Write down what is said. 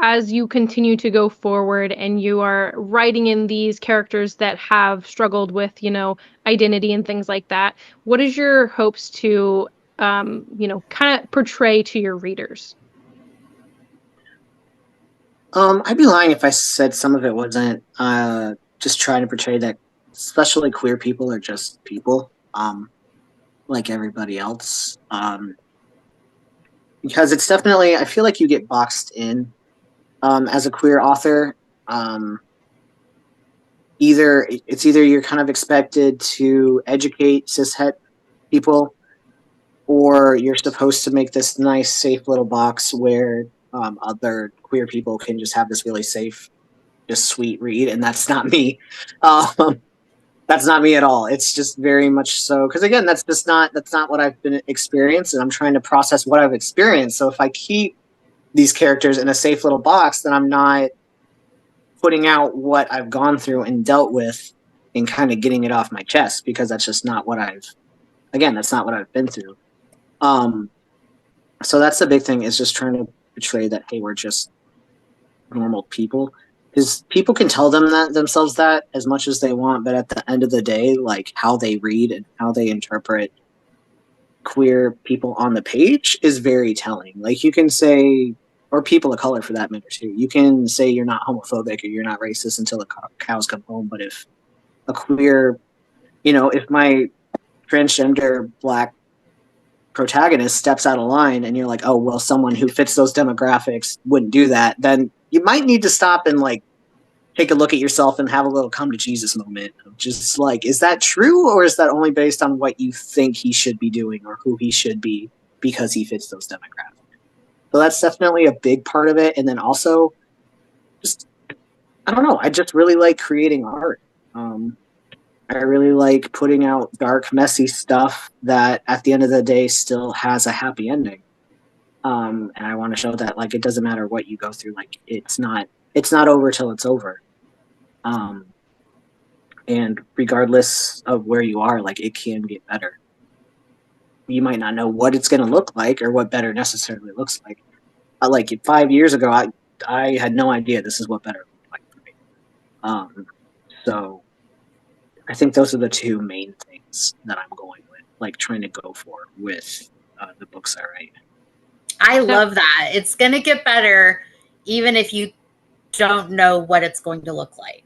as you continue to go forward and you are writing in these characters that have struggled with, identity and things like that, what is your hopes to, kind of portray to your readers? I'd be lying if I said some of it wasn't just trying to portray that, especially queer people are just people, like everybody else. Because it's definitely, I feel like you get boxed in as a queer author. Um, either you're kind of expected to educate cishet people, or you're supposed to make this nice, safe little box where other queer people can just have this really safe, just sweet read, and that's not me. Um, that's not me at all. It's just very much so because again, that's not what I've been experienced, and I'm trying to process what I've experienced. So if I keep these characters in a safe little box, then I'm not putting out what I've gone through and dealt with and kind of getting it off my chest because that's just not what that's not what I've been through. Um, so that's the big thing is just trying to portray that, hey, we're just normal people. Because people can tell themselves that as much as they want, but at the end of the day, like how they read and how they interpret queer people on the page is very telling. Like you can say, or people of color for that matter too. You can say you're not homophobic or you're not racist until the cows come home, but if a queer, if my transgender black protagonist steps out of line and you're like, oh well, someone who fits those demographics wouldn't do that, then you might need to stop and like take a look at yourself and have a little come to Jesus moment of just like, is that true or is that only based on what you think he should be doing or who he should be because he fits those demographics? So that's definitely a big part of it. And then also, just I don't know, I just really like creating art. I really like putting out dark, messy stuff that at the end of the day still has a happy ending. And I want to show that like it doesn't matter what you go through, like it's not over till it's over. Um, and regardless of where you are, like it can get better. You might not know what it's going to look like or what better necessarily looks like. Like 5 years ago, I had no idea this is what better looked like for me. So I think those are the two main things that I'm going with, like trying to go for with the books I write. I That love that. It's going to get better even if you don't know what it's going to look like.